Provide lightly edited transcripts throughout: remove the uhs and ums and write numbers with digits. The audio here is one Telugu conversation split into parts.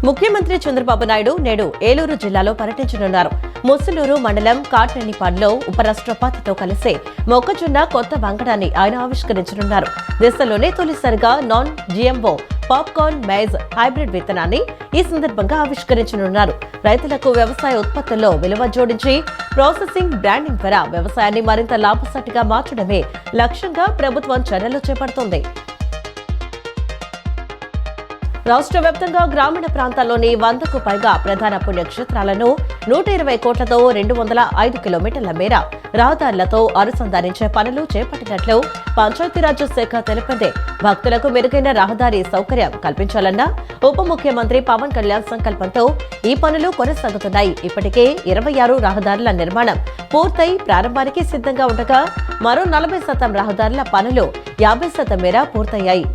ముఖ్యమంత్రి చంద్రబాబు నాయుడు నేడు ఏలూరు జిల్లాలో పర్యటించనున్నారు. ముసునూరు మండలం కాట్నేనిపాడులో ఉపరాష్ట్రపతితో కలిసి మొక్కజొన్న కొత్త వంగడాన్ని ఆయన ఆవిష్కరించనున్నారు. దేశంలోనే తొలిసారిగా non GMO popcorn maize hybrid విత్తనాన్ని ఈ సందర్భంగా ఆవిష్కరించనున్నారు. రైతులకు వ్యవసాయ ఉత్పత్తుల్లో విలువ జోడించి ప్రాసెసింగ్, బ్రాండింగ్ ద్వారా వ్యవసాయాన్ని మరింత లాభసాటిగా మార్చడమే లక్ష్యంగా ప్రభుత్వం చర్యలు చేపడుతోంది. రాష్ట్ర వ్యాప్తంగా గ్రామీణ ప్రాంతాల్లోని 100కు పైగా ప్రధాన పుణ్యక్షేత్రాలను 120 కోట్లతో 205 కిలోమీటర్ల మేర రహదారులతో అనుసంధానించే పనులు చేపట్టినట్లు పంచాయతీరాజ్ శాఖ తెలిపింది. భక్తులకు మెరుగైన రహదారి సౌకర్యం కల్పించాలన్న ఉప ముఖ్యమంత్రి పవన్ కళ్యాణ్ సంకల్పంతో ఈ పనులు కొనసాగుతున్నాయి. ఇప్పటికే 26 రహదారుల నిర్మాణం పూర్తయి ప్రారంభానికి సిద్ధంగా ఉండగా మరో 40% రహదారుల పనులు 50% మేర పూర్తయ్యాయి.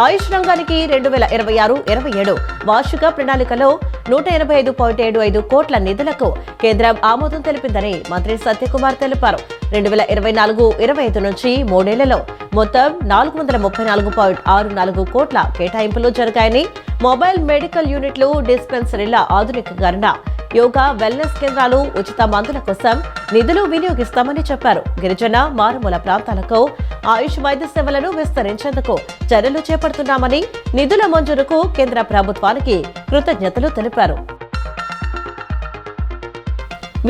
ఆయుష్ రంగానికి 2026-27 వార్షిక ప్రణాళికలో 185.75 కోట్ల నిధులకు కేంద్రం ఆమోదం తెలిపిందని మంత్రి సత్యకుమార్ తెలిపారు. 2024-25 నుంచి మూడేళ్లలో మొత్తం 434.64 కోట్ల కేటాయింపులు జరిగాయని, మొబైల్ మెడికల్ యూనిట్లు, డిస్పెన్సరీల ఆధునికీకరణ, యోగా, వెల్నెస్ కేంద్రాలు, ఉచిత మందుల కోసం నిధులు వినియోగిస్తామని చెప్పారు. గిరిజన, మారుమూల ప్రాంతాలకు ఆయుష్ వైద్య సేవలను విస్తరించేందుకు చర్యలు చేపడుతున్నామని, నిధుల మంజూరుకు కేంద్ర ప్రభుత్వానికి కృతజ్ఞతలు తెలిపారు.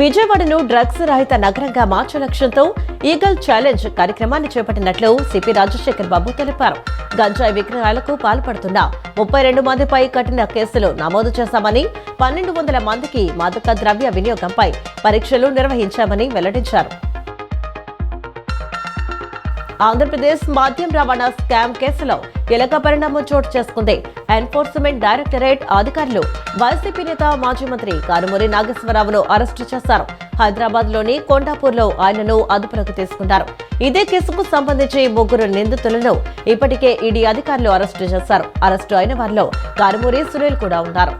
విజయవాడను డ్రగ్స్ రహిత నగరంగా మార్చే లక్ష్యంతో ఈగల్ ఛాలెంజ్ కార్యక్రమాన్ని చేపట్టినట్లు సిపి రాజశేఖర్ బాబు తెలిపారు. గంజాయి విక్రయాలకు పాల్పడుతున్న 32 మందిపై కఠిన కేసులు నమోదు చేశామని, 1200 మందికి మాదక ద్రవ్య వినియోగంపై పరీక్షలు నిర్వహించామని వెల్లడించారు. ఆంధ్రప్రదేశ్ మద్యం రవాణా స్కామ్ కేసులో కీలక పరిణామం చోటు చేసుకుంది. ఎన్ఫోర్స్మెంట్ డైరెక్టరేట్ అధికారులు వైసీపీ నేత, మాజీ మంత్రి కారుమూరి నాగేశ్వరరావును అరెస్టు చేశారు. హైదరాబాద్ లోని కొండాపూర్లో ఆయనను అదుపులోకి తీసుకున్నారు. ఇదే కేసుకు సంబంధించి 3 నిందితులను ఇప్పటికే ఈడీ అధికారులు అరెస్టు చేశారు. అరెస్టు అయిన వారిలో కారుమూరి సునీల్ కూడా ఉన్నారు.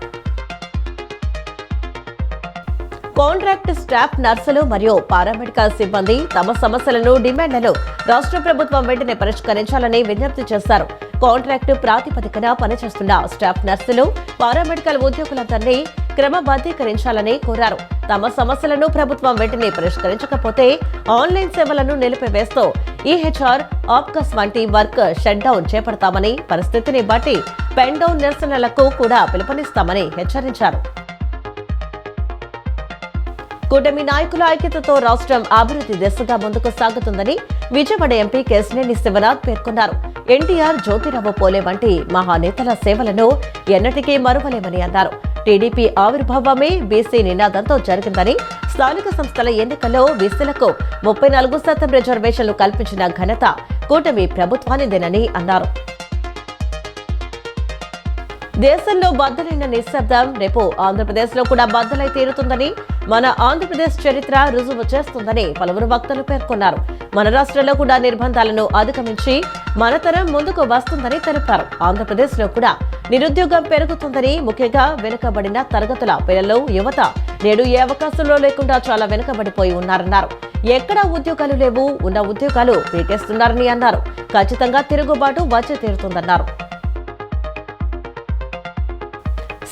కాంట్రాక్ట్ స్టాఫ్ నర్సులు మరియు పారామెడికల్ సిబ్బంది తమ సమస్యలను, డిమాండ్లను రాష్ట్ర ప్రభుత్వం వెంటనే పరిష్కరించాలని విజ్ఞప్తి చేశారు. కాంట్రాక్టు ప్రాతిపదికన పనిచేస్తున్న స్టాఫ్ నర్సులు, పారామెడికల్ ఉద్యోగులందరినీ క్రమబద్ధీకరించాలని కోరారు. తమ సమస్యలను ప్రభుత్వం వెంటనే పరిష్కరించకపోతే ఆన్లైన్ సేవలను నిలిపివేస్తూ ఈహెచ్ఆర్, ఆప్కస్ వంటి వర్క్ షట్ డౌన్ చేపడతామని, పరిస్థితిని బట్టి పెన్ డౌన్ నిరసనలకు కూడా పిలుపునిస్తామని హెచ్చరించారు. కూటమి నాయకుల ఐక్యతతో రాష్ట్రం అభివృద్ధి దిశగా ముందుకు సాగుతుందని విజయవాడ ఎంపీ కేశినేని శివనాథ్ పేర్కొన్నారు. ఎన్టీఆర్, జ్యోతిరావు పూలే వంటి మహానేతల సేవలను ఎన్నటికీ మరువలేమని అన్నారు. టీడీపీ ఆవిర్భావమే బీసీ నినాదంతో జరిగిందని, స్థానిక సంస్థల ఎన్నికల్లో బీసీలకు 34% రిజర్వేషన్లు కల్పించిన ఘనత కూటమి ప్రభుత్వానిదేనని అన్నారు. దేశంలో బద్దలైన నిశ్శబ్దం రేపు ఆంధ్రప్రదేశ్ లో కూడా బద్దలై తీరుతుందని, మన ఆంధ్రప్రదేశ్ చరిత్ర రుజువు చేస్తుందని పలువురు వక్తలు పేర్కొన్నారు. మన రాష్ట్రంలో కూడా నిర్బంధాలను అధిగమించి మన తరం ముందుకు వస్తుందని తెలిపారు. ఆంధ్రప్రదేశ్ లో కూడా నిరుద్యోగం పెరుగుతుందని, ముఖ్యంగా వెనుకబడిన తరగతుల పిల్లలు, యువత నేడు ఏ అవకాశంలో లేకుండా చాలా వెనుకబడిపోయి ఉన్నారన్నారు. ఎక్కడా ఉద్యోగాలు లేవు, ఉన్న ఉద్యోగాలు పీకేస్తున్నారని అన్నారు. ఖచ్చితంగా తిరుగుబాటు వచ్చి తీరుతుందన్నారు.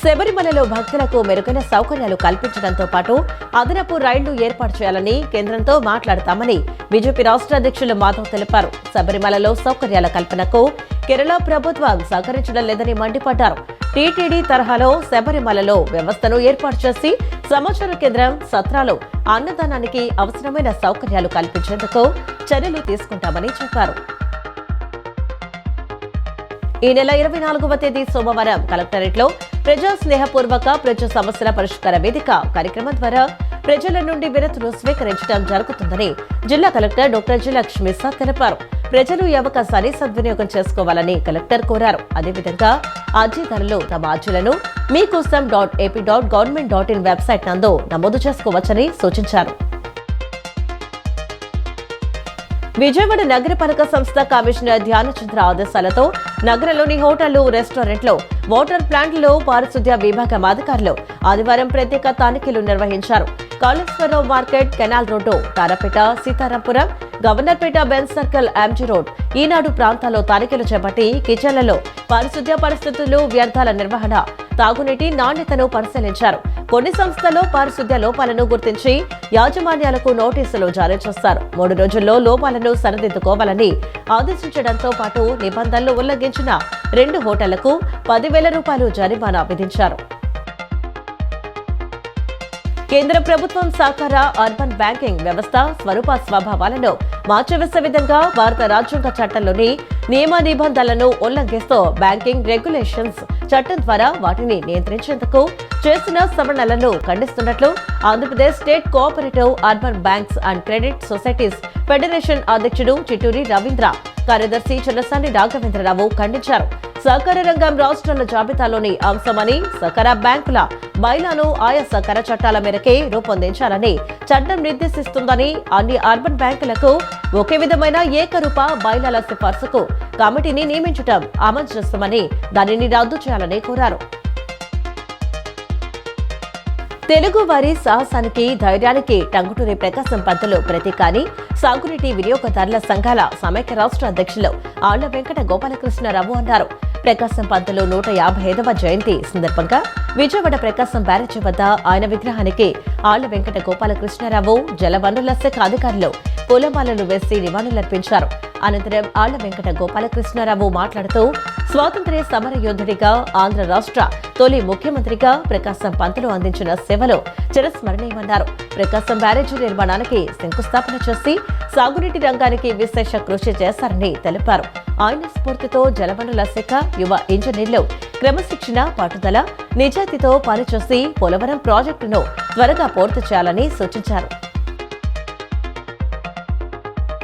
శబరిమలలో భక్తులకు మెరుగైన సౌకర్యాలు కల్పించడంతో పాటు అదనపు రైళ్లు ఏర్పాటు చేయాలని కేంద్రంతో మాట్లాడతామని బీజేపీ రాష్ట్ర అధ్యక్షులు మాధవ్ తెలిపారు. శబరిమలలో సౌకర్యాల కల్పనకు కేరళ ప్రభుత్వం సహకరించడం లేదని మండిపడ్డారు. టీటీడీ తరహాలో శబరిమలలో వ్యవస్థను ఏర్పాటు చేసి సమాచార కేంద్రం, సత్రాలు, అన్నదానానికి అవసరమైన సౌకర్యాలు కల్పించేందుకు చర్యలు తీసుకుంటామని చెప్పారు. ఈ నెల 24వ తేదీ సోమవారం కలెక్టరేట్లో ప్రజా స్నేహపూర్వక ప్రజా సమస్యల పరిష్కార వేదిక కార్యక్రమం ద్వారా ప్రజల నుండి వినతులు స్వీకరించడం జరుగుతుందని జిల్లా కలెక్టర్ డాక్టర్ జి. లక్ష్మీ తెలిపారు. ప్రజలు ఈ అవకాశాన్ని సద్వినియోగం చేసుకోవాలని కలెక్టర్ కోరారు. అదేవిధంగా అర్జీదారులు తమ అర్జీలను meekosam.ap.government.in వెబ్సైట్ నందు నమోదు చేసుకోవచ్చని సూచించారు. విజయవాడ నగరపాలక సంస్థ కమిషనర్ ధ్యానచంద్ర ఆదేశాలతో నగరంలోని హోటళ్లు, రెస్టారెంట్లు, వాటర్ ప్లాంట్లలో పారిశుద్ధ్య విభాగం అధికారులు ఆదివారం ప్రత్యేక తనిఖీలు నిర్వహించారు. Kaleswararao market, canal road, Tarapeta, Sitarampuram, Governorpet, Benz circle, MG road, ఈనాడు ప్రాంతాల్లో తనిఖీలు చేపట్టి కిచెన్లలో పారిశుద్ధ్య పరిస్థితులు, వ్యర్థాల నిర్వహణ, తాగునీటి నాణ్యతను పరిశీలించారు. కొన్ని సంస్థల్లో పారిశుద్ధ్య లోపాలను గుర్తించి యాజమాన్యాలకు నోటీసులు జారీ చేస్తారు. 3 రోజుల్లో లోపాలను సరిదిద్దుకోవాలని ఆదేశించడంతో పాటు నిబంధనలు ఉల్లంఘించిన 2 హోటళ్లకు 10,000 రూపాయలు జరిమానా విధించారు. కేంద్ర ప్రభుత్వం సహకార అర్బన్ బ్యాంకింగ్ వ్యవస్థ స్వరూప స్వభావాలను మార్చివేసే విధంగా భారత రాజ్యాంగ చట్టంలోని నియమ నిబంధనలను ఉల్లంఘిస్తూ బ్యాంకింగ్ రెగ్యులేషన్స్ చట్టం ద్వారా వాటిని నియంత్రించేందుకు చేసిన సవరణలను ఖండిస్తున్నట్లు Andhra Pradesh state cooperative urban banks and credit societies federation అధ్యక్షుడు చిట్టూరి రవీంద్ర, కార్యదర్శి చెన్నసాని రాఘవేంద్రరావు ఖండించారు. సహకార రంగం రాష్ట్రాల జాబితాలోని అంశమని, సహకార బ్యాంకుల బైలాను ఆయా సహకార చట్టాల మేరకే రూపొందించాలని చట్టం నిర్దేశిస్తుందని, అన్ని అర్బన్ బ్యాంకులకు ఒకే విధమైన ఏకరూప బైలాల సిఫార్సుకు కమిటీని నియమించడం అమంజసమని, దానిని రద్దు చేయాలని కోరారు. తెలుగు వారి సాహసానికి, ధైర్యానికి టంగుటూరి ప్రకాశం పంతులు ప్రతీక అని సాగునీటి వినియోగదారుల సంఘాల సమైక్య రాష్ట్ర అధ్యక్షులు ఆళ్ల వెంకట గోపాలకృష్ణారావు అన్నారు. ప్రకాశం పంతులు 155వ జయంతి సందర్భంగా విజయవాడ ప్రకాశం బ్యారేజీ వద్ద ఆయన విగ్రహానికి ఆళ్ల వెంకట గోపాలకృష్ణారావు, జలవనరుల శాఖ అధికారులు పూలమాలలు వేసి నివాళులర్పించారు. అనంతరం ఆళ్ల వెంకట గోపాలకృష్ణారావు మాట్లాడుతూ స్వాతంత్ర్య సమర యోధుడిగా, ఆంధ్ర రాష్ట్ర తొలి ముఖ్యమంత్రిగా ప్రకాశం పంతులు అందించిన సేవలు చిరస్మరణీయమన్నారు. ప్రకాశం బ్యారేజీ నిర్మాణానికి శంకుస్థాపన చేసి సాగునీటి రంగానికి విశేష కృషి చేశారని తెలిపారు. ఆయన స్ఫూర్తితో జలవనరుల శాఖ యువ ఇంజనీర్లు క్రమశిక్షణ, పట్టుదల, నిజాయితీతో పనిచేసి పోలవరం ప్రాజెక్టును త్వరగా పూర్తి చేయాలని సూచించారు.